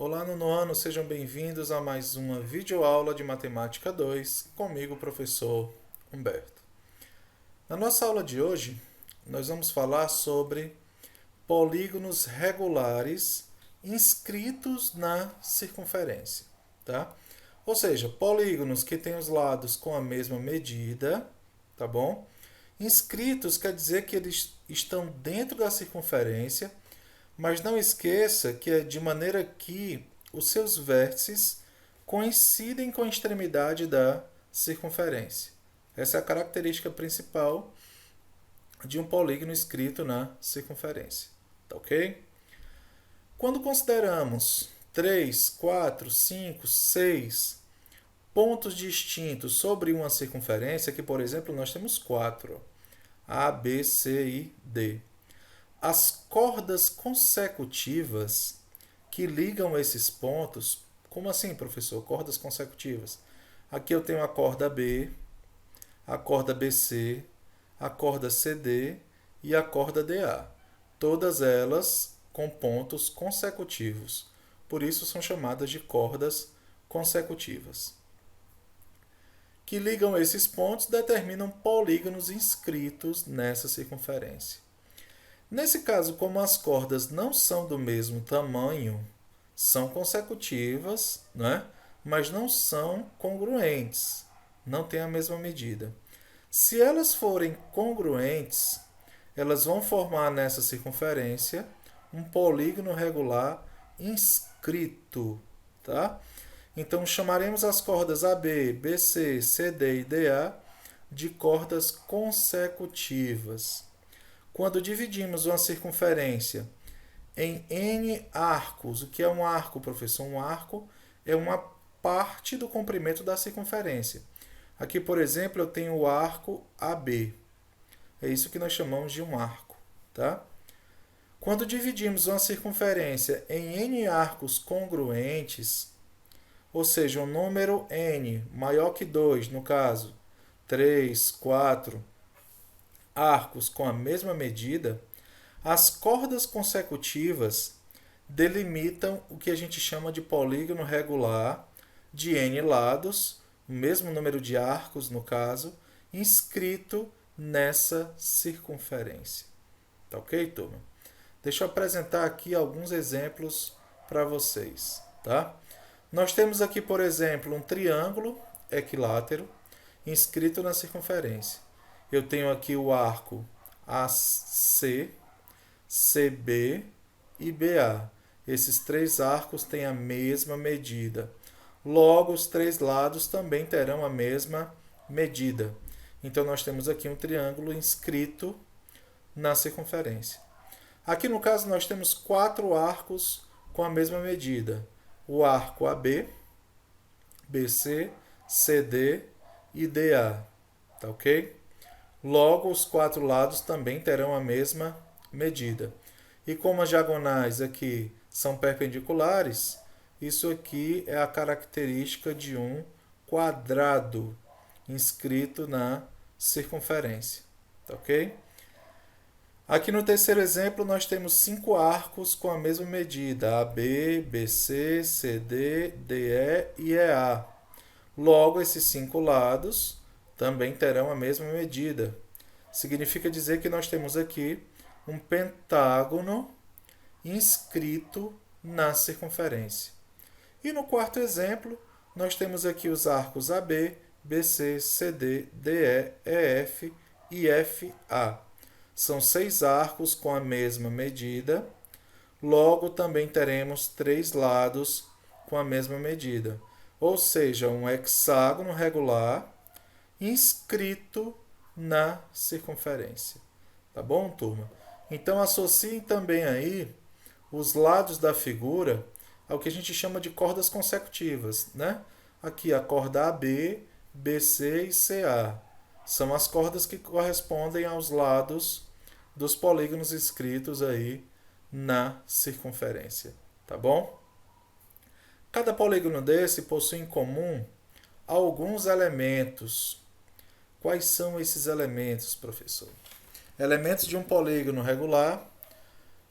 Olá, nono ano, sejam bem-vindos a mais uma videoaula de Matemática 2, comigo, professor Humberto. Na nossa aula de hoje, nós vamos falar sobre polígonos regulares inscritos na circunferência, tá? Ou seja, polígonos que têm os lados com a mesma medida, tá bom? Inscritos quer dizer que eles estão dentro da circunferência, mas não esqueça que é de maneira que os seus vértices coincidem com a extremidade da circunferência. Essa é a característica principal de um polígono inscrito na circunferência. Tá ok? Quando consideramos 3, 4, 5, 6 pontos distintos sobre uma circunferência, que por exemplo nós temos 4, A, B, C e D. As cordas consecutivas que ligam esses pontos, como assim, professor? Cordas consecutivas. Aqui eu tenho a corda B, a corda BC, a corda CD e a corda DA. Todas elas com pontos consecutivos. Por isso são chamadas de cordas consecutivas. Que ligam esses pontos determinam polígonos inscritos nessa circunferência. Nesse caso, como as cordas não são do mesmo tamanho, são consecutivas, né? Mas não são congruentes, não têm a mesma medida. Se elas forem congruentes, elas vão formar nessa circunferência um polígono regular inscrito, tá? Então chamaremos as cordas AB, BC, CD e DA de cordas consecutivas. Quando dividimos uma circunferência em N arcos, o que é um arco, professor? Um arco é uma parte do comprimento da circunferência. Aqui, por exemplo, eu tenho o arco AB. É isso que nós chamamos de um arco, tá? Quando dividimos uma circunferência em N arcos congruentes, ou seja, um número N maior que 2, no caso, 3, 4, arcos com a mesma medida, as cordas consecutivas delimitam o que a gente chama de polígono regular de N lados, o mesmo número de arcos, no caso, inscrito nessa circunferência. Tá ok, turma? Deixa eu apresentar aqui alguns exemplos para vocês, tá? Nós temos aqui, por exemplo, um triângulo equilátero inscrito na circunferência. Eu tenho aqui o arco AC, CB e BA. Esses três arcos têm a mesma medida. Logo, os três lados também terão a mesma medida. Então, nós temos aqui um triângulo inscrito na circunferência. Aqui, no caso, nós temos 4 arcos com a mesma medida. O arco AB, BC, CD e DA. Tá ok? Logo, os 4 lados também terão a mesma medida. E como as diagonais aqui são perpendiculares, isso aqui é a característica de um quadrado inscrito na circunferência. Tá ok? Aqui no terceiro exemplo, nós temos 5 arcos com a mesma medida, AB, BC, CD, DE e EA. Logo, esses 5 lados também terão a mesma medida. Significa dizer que nós temos aqui um pentágono inscrito na circunferência. E no quarto exemplo, nós temos aqui os arcos AB, BC, CD, DE, EF e FA. São 6 arcos com a mesma medida. Logo, também teremos 3 lados com a mesma medida. Ou seja, um hexágono regular inscrito na circunferência. Tá bom, turma? Então, associem também aí os lados da figura ao que a gente chama de cordas consecutivas, né? Aqui a corda AB, BC e CA. São as cordas que correspondem aos lados dos polígonos inscritos aí na circunferência. Tá bom? Cada polígono desse possui em comum alguns elementos. Quais são esses elementos, professor? Elementos de um polígono regular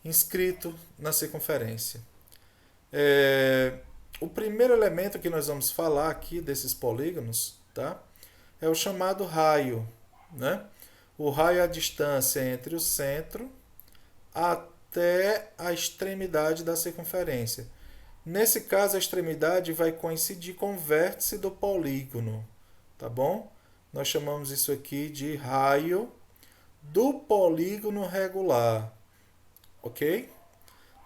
inscrito na circunferência. o primeiro elemento que nós vamos falar aqui desses polígonos, tá? É o chamado raio, né? O raio é a distância entre o centro até a extremidade da circunferência. Nesse caso, a extremidade vai coincidir com o vértice do polígono, tá bom? Nós chamamos isso aqui de raio do polígono regular, ok?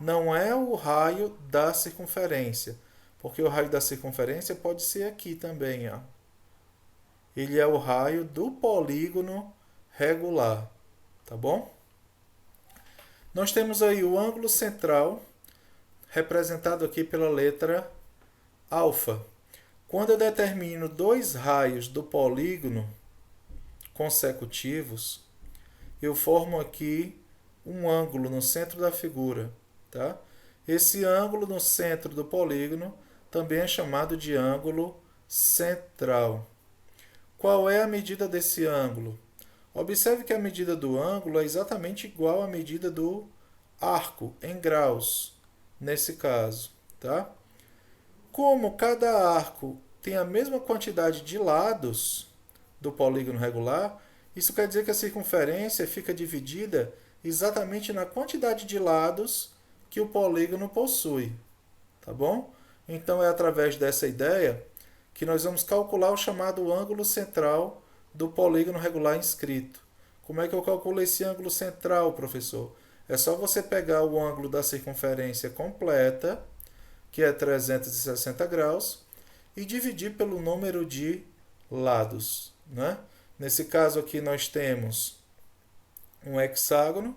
Não é o raio da circunferência, porque o raio da circunferência pode ser aqui também, ó. Ele é o raio do polígono regular, tá bom? Nós temos aí o ângulo central, representado aqui pela letra alfa. Quando eu determino dois raios do polígono consecutivos, eu formo aqui um ângulo no centro da figura, tá? Esse ângulo no centro do polígono também é chamado de ângulo central. Qual é a medida desse ângulo? Observe que a medida do ângulo é exatamente igual à medida do arco, em graus, nesse caso, tá? Como cada arco tem a mesma quantidade de lados do polígono regular, isso quer dizer que a circunferência fica dividida exatamente na quantidade de lados que o polígono possui, tá bom? Então é através dessa ideia que nós vamos calcular o chamado ângulo central do polígono regular inscrito. Como é que eu calculo esse ângulo central, professor? É só você pegar o ângulo da circunferência completa, que é 360 graus, e dividir pelo número de lados, né? Nesse caso aqui nós temos um hexágono,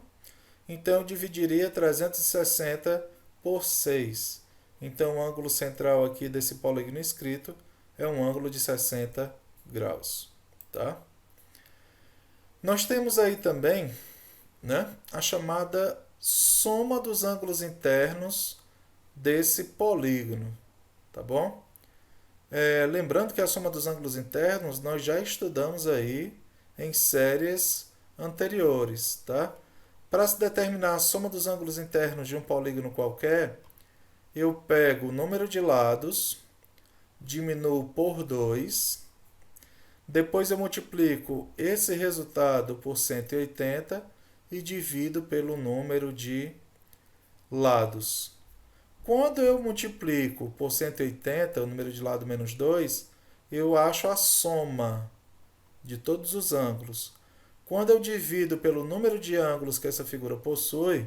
então eu dividiria 360 por 6. Então o ângulo central aqui desse polígono inscrito é um ângulo de 60 graus, tá? Nós temos aí também, né, a chamada soma dos ângulos internos desse polígono, tá bom? Lembrando que a soma dos ângulos internos nós já estudamos aí em séries anteriores, tá? Para se determinar a soma dos ângulos internos de um polígono qualquer, eu pego o número de lados, diminuo por 2, depois eu multiplico esse resultado por 180 e divido pelo número de lados. Quando eu multiplico por 180, o número de lado menos 2, eu acho a soma de todos os ângulos. Quando eu divido pelo número de ângulos que essa figura possui,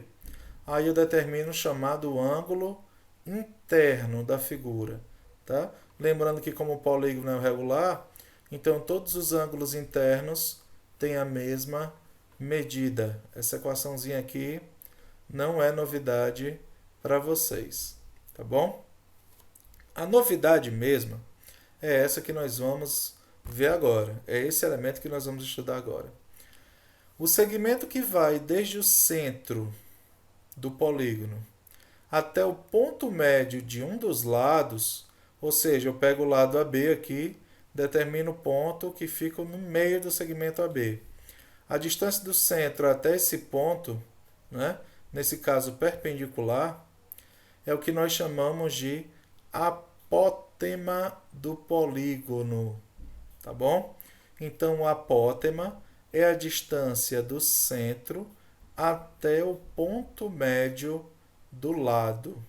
aí eu determino o chamado ângulo interno da figura, tá? Lembrando que como o polígono é regular, então todos os ângulos internos têm a mesma medida. Essa equaçãozinha aqui não é novidade para vocês, tá bom? A novidade mesmo é essa que nós vamos ver agora. É esse elemento que nós vamos estudar agora. O segmento que vai desde o centro do polígono até o ponto médio de um dos lados, ou seja, eu pego o lado AB aqui, determino o ponto que fica no meio do segmento AB. A distância do centro até esse ponto, né, nesse caso perpendicular, é o que nós chamamos de apótema do polígono, tá bom? Então, o apótema é a distância do centro até o ponto médio do lado,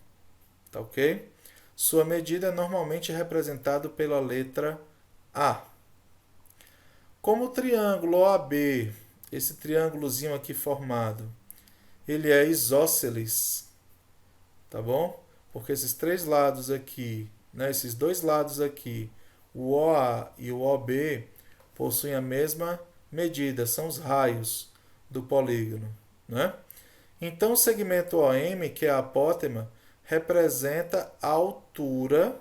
tá ok? Sua medida é normalmente representada pela letra A. Como o triângulo OAB, esse triângulozinho aqui formado, ele é isósceles, tá bom? Porque esses três lados aqui, né, esses dois lados aqui, o OA e o OB, possuem a mesma medida, são os raios do polígono, né? Então, o segmento OM, que é a apótema, representa a altura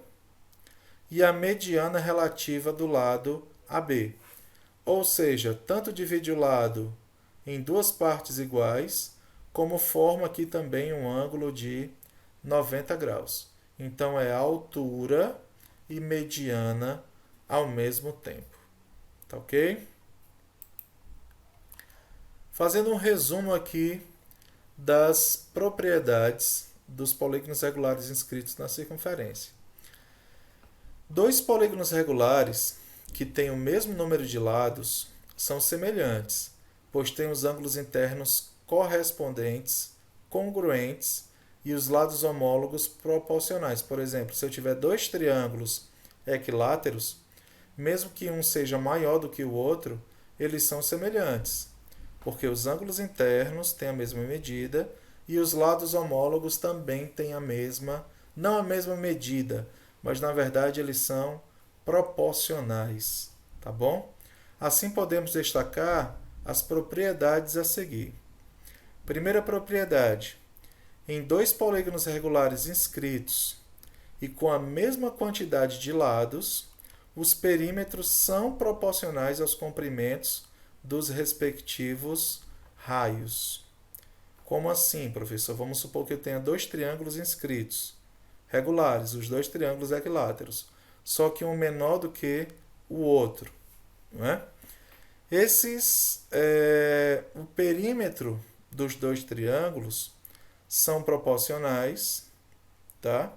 e a mediana relativa do lado AB. Ou seja, tanto divide o lado em duas partes iguais, como forma aqui também um ângulo de 90 graus. Então, é altura e mediana ao mesmo tempo. Tá ok? Fazendo um resumo aqui das propriedades dos polígonos regulares inscritos na circunferência. Dois polígonos regulares que têm o mesmo número de lados são semelhantes, pois têm os ângulos internos correspondentes, congruentes e os lados homólogos proporcionais. Por exemplo, se eu tiver dois triângulos equiláteros, mesmo que um seja maior do que o outro, eles são semelhantes, porque os ângulos internos têm a mesma medida e os lados homólogos também têm a mesma, não a mesma medida, mas na verdade eles são proporcionais, tá bom? Assim podemos destacar as propriedades a seguir. Primeira propriedade: em dois polígonos regulares inscritos e com a mesma quantidade de lados, os perímetros são proporcionais aos comprimentos dos respectivos raios. Como assim, professor? Vamos supor que eu tenha dois triângulos inscritos, regulares, os dois triângulos equiláteros, só que um menor do que o outro, não é? O perímetro dos dois triângulos são proporcionais, tá,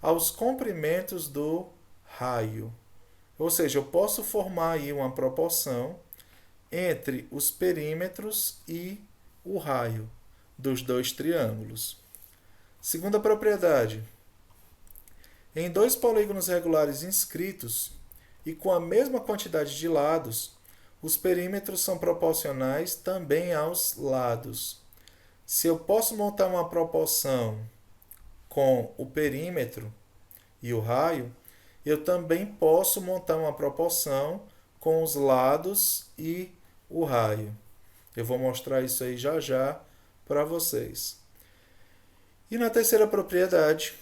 aos comprimentos do raio. Ou seja, eu posso formar aí uma proporção entre os perímetros e o raio dos dois triângulos. Segunda propriedade: em dois polígonos regulares inscritos e com a mesma quantidade de lados, os perímetros são proporcionais também aos lados. Se eu posso montar uma proporção com o perímetro e o raio, eu também posso montar uma proporção com os lados e o raio. Eu vou mostrar isso aí já já para vocês. E na terceira propriedade,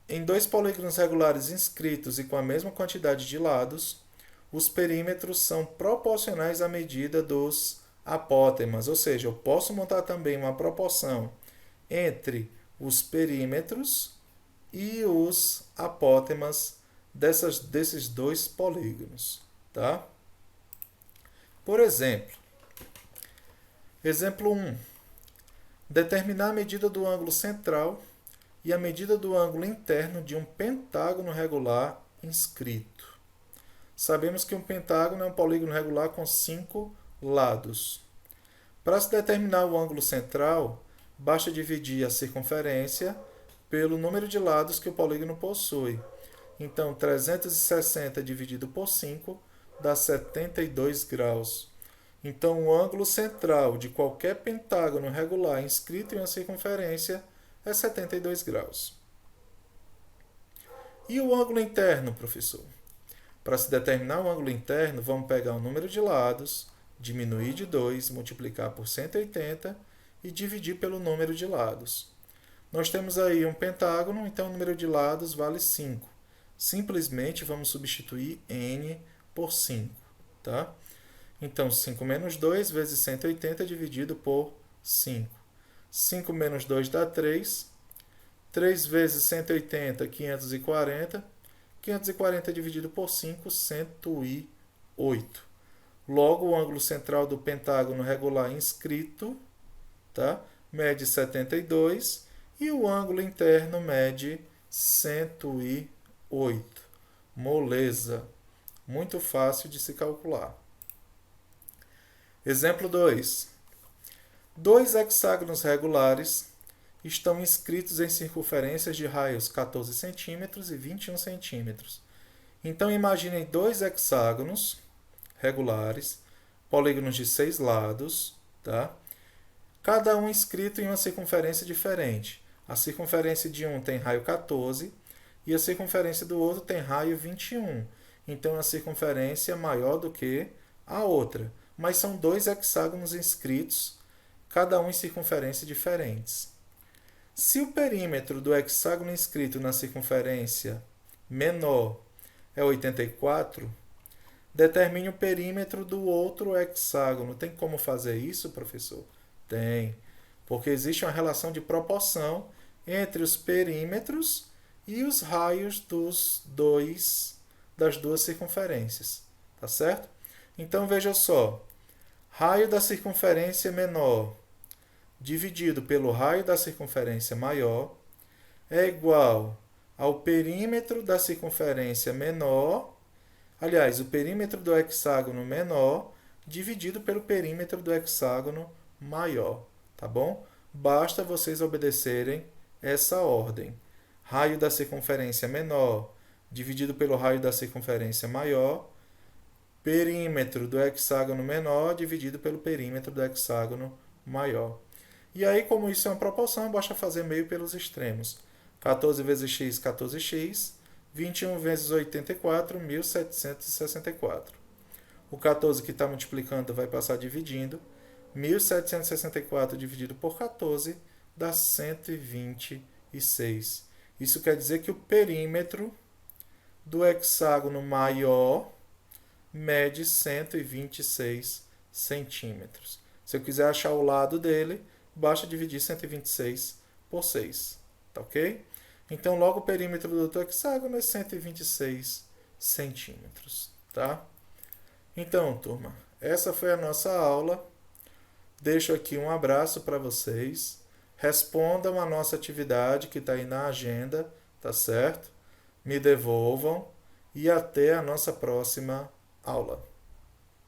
em dois polígonos regulares inscritos e com a mesma quantidade de lados, os perímetros são proporcionais à medida dos apótemas, ou seja, eu posso montar também uma proporção entre os perímetros e os apótemas desses dois polígonos, tá? Por exemplo, exemplo 1. Determinar a medida do ângulo central e a medida do ângulo interno de um pentágono regular inscrito. Sabemos que um pentágono é um polígono regular com 5 lados. Para se determinar o ângulo central, basta dividir a circunferência pelo número de lados que o polígono possui. Então, 360 dividido por 5 dá 72 graus. Então, o ângulo central de qualquer pentágono regular inscrito em uma circunferência é 72 graus. E o ângulo interno, professor? Para se determinar o ângulo interno, vamos pegar o número de lados, diminuir de 2, multiplicar por 180 e dividir pelo número de lados. Nós temos aí um pentágono, então o número de lados vale 5. Simplesmente vamos substituir n por 5, tá? Então, 5 menos 2 vezes 180 dividido por 5. 5 menos 2 dá 3. 3 vezes 180, 540. 540 dividido por 5, 108. Logo, o ângulo central do pentágono regular inscrito, tá, mede 72 e o ângulo interno mede 108. Moleza. Muito fácil de se calcular. Exemplo 2. Dois hexágonos regulares estão inscritos em circunferências de raios 14 cm e 21 cm. Então, imaginem dois hexágonos regulares, polígonos de 6 lados, tá? Cada um inscrito em uma circunferência diferente. A circunferência de um tem raio 14 e a circunferência do outro tem raio 21. Então, a circunferência é maior do que a outra. Mas são dois hexágonos inscritos, cada um em circunferências diferentes. Se o perímetro do hexágono inscrito na circunferência menor é 84, determine o perímetro do outro hexágono. Tem como fazer isso, professor? Tem, porque existe uma relação de proporção entre os perímetros e os raios das duas circunferências, tá certo? Então, veja só, raio da circunferência menor dividido pelo raio da circunferência maior é igual ao perímetro da circunferência menor, aliás, o perímetro do hexágono menor dividido pelo perímetro do hexágono maior, tá bom? Basta vocês obedecerem essa ordem. Raio da circunferência menor dividido pelo raio da circunferência maior, perímetro do hexágono menor dividido pelo perímetro do hexágono maior. E aí, como isso é uma proporção, basta fazer meio pelos extremos. 14 vezes x, 14x. 21 vezes 84, 1764. O 14 que está multiplicando vai passar dividindo. 1764 dividido por 14 dá 126. Isso quer dizer que o perímetro do hexágono maior mede 126 centímetros. Se eu quiser achar o lado dele, basta dividir 126 por 6. Tá ok? Então, logo o perímetro do outro hexágono é 126 centímetros. Tá? Então, turma, essa foi a nossa aula. Deixo aqui um abraço para vocês. Respondam a nossa atividade que está aí na agenda, tá certo? Me devolvam e até a nossa próxima aula.